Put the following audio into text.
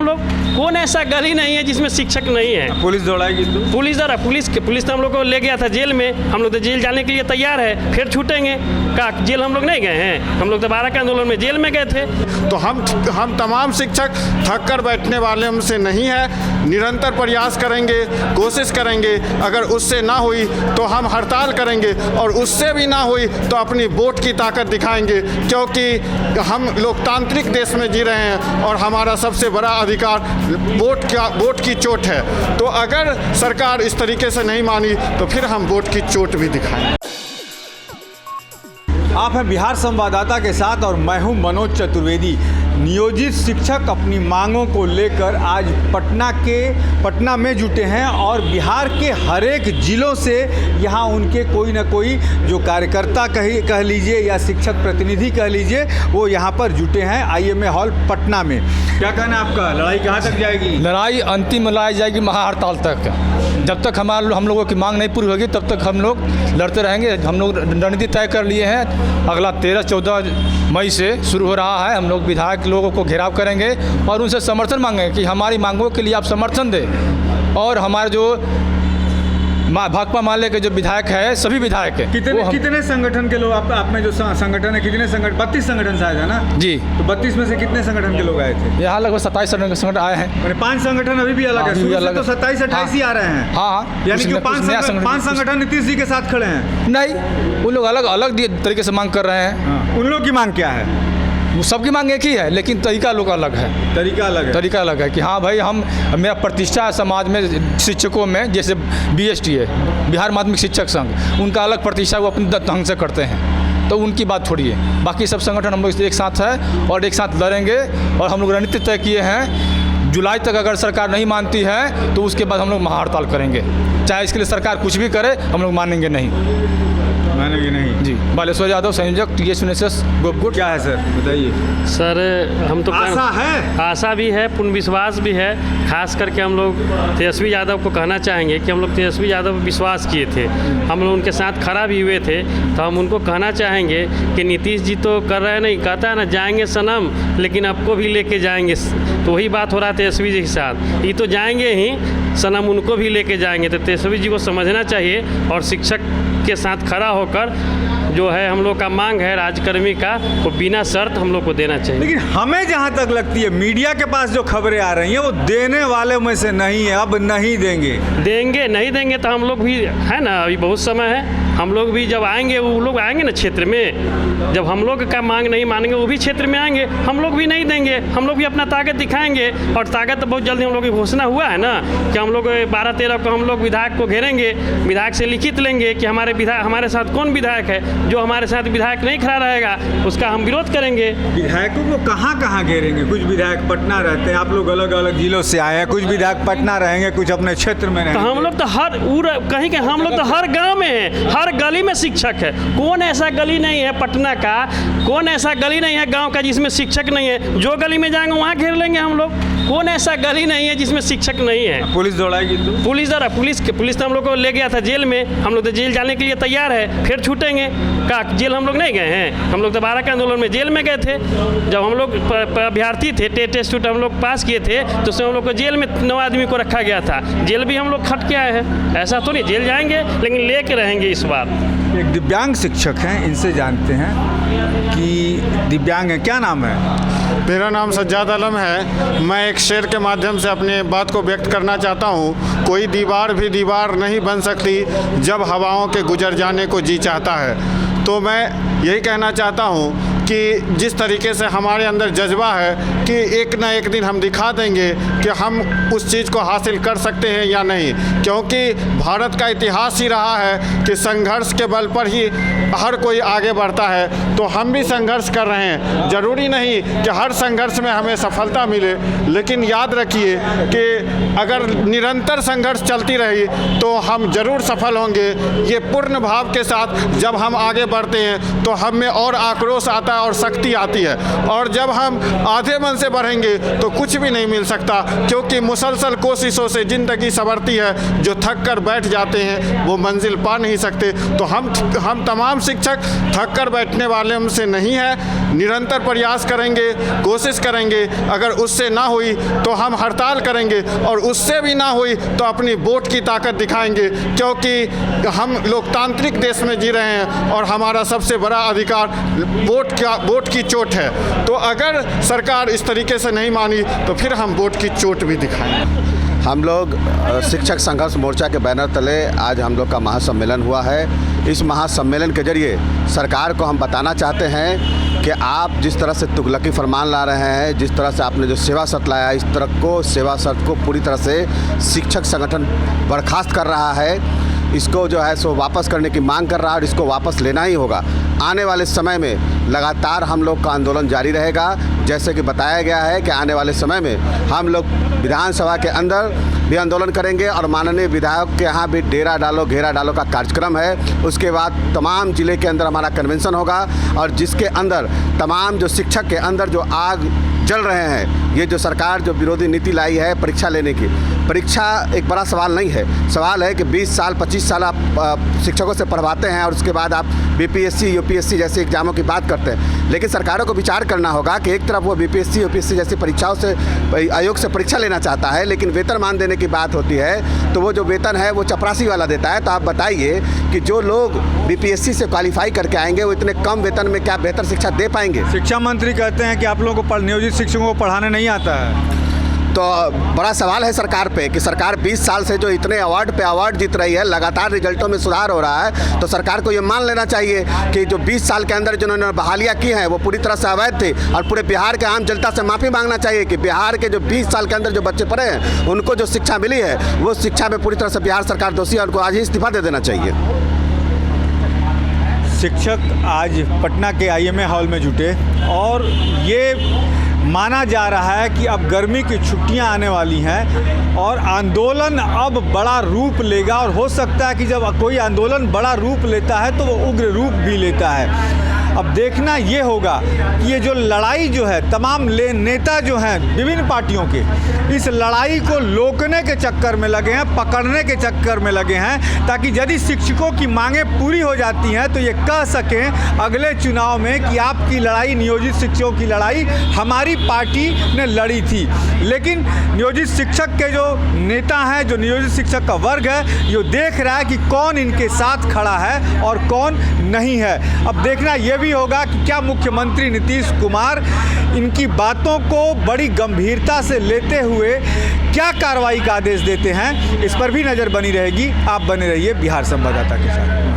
लोग। कौन ऐसा गली नहीं है जिसमें शिक्षक नहीं है। पुलिस दौड़ाएगी तो पुलिस तो हम लोग को ले गया था जेल में, हम लोग तो जेल जाने के लिए तैयार है, फिर छूटेंगे का जेल हम लोग नहीं गए हैं, हम लोग तो 12 के आंदोलन में जेल में गए थे। तो हम तमाम शिक्षक थक कर बैठने वाले हमसे नहीं है, निरंतर प्रयास करेंगे, कोशिश करेंगे। अगर उससे ना हुई तो हम हड़ताल करेंगे और उससे भी ना हुई तो अपनी वोट की ताकत दिखाएंगे, क्योंकि हम लोकतांत्रिक देश में जी रहे हैं और हमारा सबसे बड़ा अधिकार वोट की चोट है। तो अगर सरकार इस तरीके से नहीं मानी तो फिर हम वोट की चोट भी दिखाएंगे। आप हैं बिहार संवाददाता के साथ और मैं हूं मनोज चतुर्वेदी। नियोजित शिक्षक अपनी मांगों को लेकर आज पटना में जुटे हैं और बिहार के हर एक ज़िलों से यहाँ उनके कोई ना कोई जो कार्यकर्ता कह लीजिए या शिक्षक प्रतिनिधि कह लीजिए, वो यहाँ पर जुटे हैं IMA हॉल पटना में। क्या कहना है आपका, लड़ाई कहाँ तक जाएगी? लड़ाई अंतिम लड़ाई जाएगी महाहड़ताल तक। जब तक हम लोगों की मांग नहीं पूरी होगी तब तक हम लोग लड़ते रहेंगे। हम लोग रणनीति तय कर लिए हैं, अगला 13-14 मई से शुरू हो रहा है। हम लोग विधायक लोगों को घेराव करेंगे और उनसे समर्थन मांगेंगे कि हमारी मांगों के लिए आप समर्थन दें। और हमारे जो भाकपा माले के जो विधायक है, सभी विधायक हैं। कितने संगठन के लोग आप में जो संगठन है, कितने संगठन? 32 संगठन शायद है ना जी। तो 32 में से कितने संगठन के लोग आए थे? यहाँ लगभग 27 संगठन आए हैं। 5 संगठन अभी भी अलग है, तो 27-28 ही आ रहे हैं। हाँ, यानी कि 5 संगठन नीतीश जी के साथ खड़े हैं? नहीं, वो लोग अलग तरीके से मांग कर रहे हैं। उन लोग की मांग क्या है? वो सबकी मांग एक ही है, लेकिन तरीका लोग अलग है। तरीका अलग है कि हाँ भाई, मेरा प्रतिष्ठा है समाज में शिक्षकों में, जैसे BST है, बिहार माध्यमिक शिक्षक संघ, उनका अलग प्रतिष्ठा, वो अपने ढंग से करते हैं, तो उनकी बात थोड़ी है। बाकी सब संगठन हम लोग एक साथ है और एक साथ लड़ेंगे। और हम लोग रणनीति तय किए हैं, जुलाई तक अगर सरकार नहीं मानती है तो उसके बाद हम लोग महाहड़ताल करेंगे। चाहे इसके लिए सरकार कुछ भी करे, हम लोग मानेंगे नहीं जी। बालेश्वर यादव, संयोजक TS गोपगुट। क्या है सर, बताइए सर। हम तो आशा भी है, पूर्ण विश्वास भी है। खास करके हम लोग तेजस्वी यादव को कहना चाहेंगे कि हम लोग तेजस्वी यादव पर विश्वास किए थे, हम लोग उनके साथ खड़ा भी हुए थे। तो हम उनको कहना चाहेंगे कि नीतीश जी तो कर रहे नहीं, कहता है ना जाएंगे सनम, लेकिन आपको भी लेके जाएंगे। तो वही बात हो रहा है तेजस्वी जी के साथ, ये तो जाएंगे ही सनम, उनको भी लेके जाएंगे। तो तेजस्वी जी को समझना चाहिए और शिक्षक के साथ खड़ा होकर जो है हम लोग का मांग है राजकर्मी का, वो बिना शर्त हम लोग को देना चाहिए। लेकिन हमें जहाँ तक लगती है, मीडिया के पास जो खबरें आ रही हैं वो देने वाले में से नहीं है। अब नहीं देंगे तो हम लोग भी है ना, अभी बहुत समय है। हम लोग भी जब आएंगे, वो लोग आएंगे ना क्षेत्र में, जब हम लोग का मांग नहीं मानेंगे वो भी क्षेत्र में आएंगे, हम लोग भी नहीं देंगे। हम लोग भी अपना ताकत दिखाएंगे और ताकत बहुत जल्दी हम लोग की घोषणा हुआ है ना कि हम लोग 12-13 को हम लोग विधायक को घेरेंगे, विधायक से लिखित लेंगे कि हमारे साथ कौन विधायक है, जो हमारे साथ विधायक नहीं खड़ा रहेगा उसका हम विरोध करेंगे। विधायकों को कहाँ घेरेंगे? कुछ विधायक पटना रहते हैं, आप लोग अलग अलग जिलों से आए हैं, कुछ विधायक पटना रहेंगे, कुछ अपने क्षेत्र में रहेंगे। तो हम लोग तो हम लोग तो हर गाँव में हैं, हर गली में शिक्षक है। कौन ऐसा गली नहीं है पटना का, कौन ऐसा गली नहीं है गांव का जिसमें शिक्षक नहीं है? जो गली में जाएंगे वहां घेर लेंगे हम लोग। कौन ऐसा गली नहीं है जिसमें शिक्षक नहीं है? पुलिस दौड़ाएगी तो? पुलिस तो हम लोग को ले गया था जेल में, हम लोग तो जेल जाने के लिए तैयार है, फिर छूटेंगे का जेल हम लोग नहीं गए हैं, हम लोग तो 12 के आंदोलन में जेल में गए थे। जब हम लोग अभ्यर्थी थे, टेस्ट हम लोग पास किए थे, तो उसमें हम लोग को जेल में 9 आदमी को रखा गया था। जेल भी हम लोग खट के आए हैं, ऐसा तो नहीं जेल जाएंगे, लेकिन लेके रहेंगे इस बार। एक दिव्यांग शिक्षक हैं, इनसे जानते हैं कि दिव्यांग है, क्या नाम है? मेरा नाम सज्जाद आलम है। मैं एक शेर के माध्यम से अपनी बात को व्यक्त करना चाहता हूँ। कोई दीवार भी दीवार नहीं बन सकती जब हवाओं के गुजर जाने को जी चाहता है। तो मैं यही कहना चाहता हूँ कि जिस तरीके से हमारे अंदर जज्बा है कि एक ना एक दिन हम दिखा देंगे कि हम उस चीज़ को हासिल कर सकते हैं या नहीं, क्योंकि भारत का इतिहास ही रहा है कि संघर्ष के बल पर ही हर कोई आगे बढ़ता है। तो हम भी संघर्ष कर रहे हैं। ज़रूरी नहीं कि हर संघर्ष में हमें सफलता मिले, लेकिन याद रखिए कि अगर निरंतर संघर्ष चलती रही तो हम ज़रूर सफल होंगे। ये पूर्ण भाव के साथ जब हम आगे बढ़ते हैं तो हम में और आक्रोश आता और शक्ति आती है। और जब हम आधे मन से बढ़ेंगे तो कुछ भी नहीं मिल सकता, क्योंकि मुसलसल कोशिशों से ज़िंदगी संवरती है। जो थक कर बैठ जाते हैं वो मंजिल पा नहीं सकते। तो हम तमाम शिक्षक थक कर बैठने वाले हमसे नहीं है, निरंतर प्रयास करेंगे, कोशिश करेंगे। अगर उससे ना हुई तो हम हड़ताल करेंगे, और उससे भी ना हुई तो अपनी वोट की ताकत दिखाएंगे, क्योंकि हम लोकतांत्रिक देश में जी रहे हैं और हमारा सबसे बड़ा अधिकार वोट की चोट है। तो अगर सरकार इस तरीके से नहीं मानी तो फिर हम वोट की चोट भी दिखाएंगे। हम लोग शिक्षक संघर्ष मोर्चा के बैनर तले आज हम लोग का महासम्मेलन हुआ है। इस महासम्मेलन के जरिए सरकार को हम बताना चाहते हैं कि आप जिस तरह से तुगलकी फरमान ला रहे हैं, जिस तरह से आपने जो सेवा शर्त लाया, इस तरह को सेवा शर्त को पूरी तरह से शिक्षक संगठन बर्खास्त कर रहा है। इसको जो है सो वापस करने की मांग कर रहा है और इसको वापस लेना ही होगा। आने वाले समय में लगातार हम लोग का आंदोलन जारी रहेगा। जैसे कि बताया गया है कि आने वाले समय में हम लोग विधानसभा के अंदर भी आंदोलन करेंगे और माननीय विधायक के यहाँ भी डेरा डालो घेरा डालो का कार्यक्रम है। उसके बाद तमाम ज़िले के अंदर हमारा कन्वेंशन होगा, और जिसके अंदर तमाम जो शिक्षक के अंदर जो आग जल रहे हैं, ये जो सरकार जो विरोधी नीति लाई है परीक्षा लेने की, परीक्षा एक बड़ा सवाल नहीं है। सवाल है कि 20 साल 25 साल आप शिक्षकों से पढ़वाते हैं और उसके बाद आप बीपीएससी यूपीएससी जैसे एग्जामों की बात करते हैं। लेकिन सरकारों को विचार करना होगा कि एक तरफ वो बीपीएससी यूपीएससी जैसी परीक्षाओं से आयोग से परीक्षा लेना चाहता है, लेकिन वेतन मान देने की बात होती है तो वो जो वेतन है वो चपरासी वाला देता है। तो आप बताइए कि जो लोग बीपीएससी से क्वालिफाई करके आएंगे वो इतने कम वेतन में क्या बेहतर शिक्षा दे पाएंगे? शिक्षा मंत्री कहते हैं कि आप लोगों को नियोजित शिक्षकों को पढ़ाने नहीं आता है। तो बड़ा सवाल है सरकार पे कि सरकार 20 साल से जो इतने अवार्ड पे अवार्ड जीत रही है, लगातार रिजल्टों में सुधार हो रहा है, तो सरकार को ये मान लेना चाहिए कि जो 20 साल के अंदर जिन्होंने बहालियाँ की हैं वो पूरी तरह से अवैध थी। और पूरे बिहार के आम जनता से माफ़ी मांगना चाहिए कि बिहार के जो 20 साल के अंदर जो बच्चे पढ़े हैं उनको जो शिक्षा मिली है वो शिक्षा में पूरी तरह से बिहार सरकार दोषी है, उनको आज ही इस्तीफा दे देना चाहिए। शिक्षक आज पटना के आईएमए हॉल में जुटे और ये माना जा रहा है कि अब गर्मी की छुट्टियां आने वाली हैं और आंदोलन अब बड़ा रूप लेगा। और हो सकता है कि जब कोई आंदोलन बड़ा रूप लेता है तो वो उग्र रूप भी लेता है। अब देखना ये होगा कि ये जो लड़ाई जो है तमाम नेता जो हैं विभिन्न पार्टियों के, इस लड़ाई को रोकने के चक्कर में लगे हैं, पकड़ने के चक्कर में लगे हैं, ताकि यदि शिक्षकों की मांगें पूरी हो जाती हैं तो ये कह सकें अगले चुनाव में कि आपकी लड़ाई, नियोजित शिक्षकों की लड़ाई हमारी पार्टी ने लड़ी थी। लेकिन नियोजित शिक्षक के जो नेता हैं, जो नियोजित शिक्षक का वर्ग है, ये देख रहा है कि कौन इनके साथ खड़ा है और कौन नहीं है। अब देखना ये भी होगा कि क्या मुख्यमंत्री नीतीश कुमार इनकी बातों को बड़ी गंभीरता से लेते हुए क्या कार्रवाई का आदेश देते हैं। इस पर भी नज़र बनी रहेगी। आप बने रहिए बिहार संवाददाता के साथ।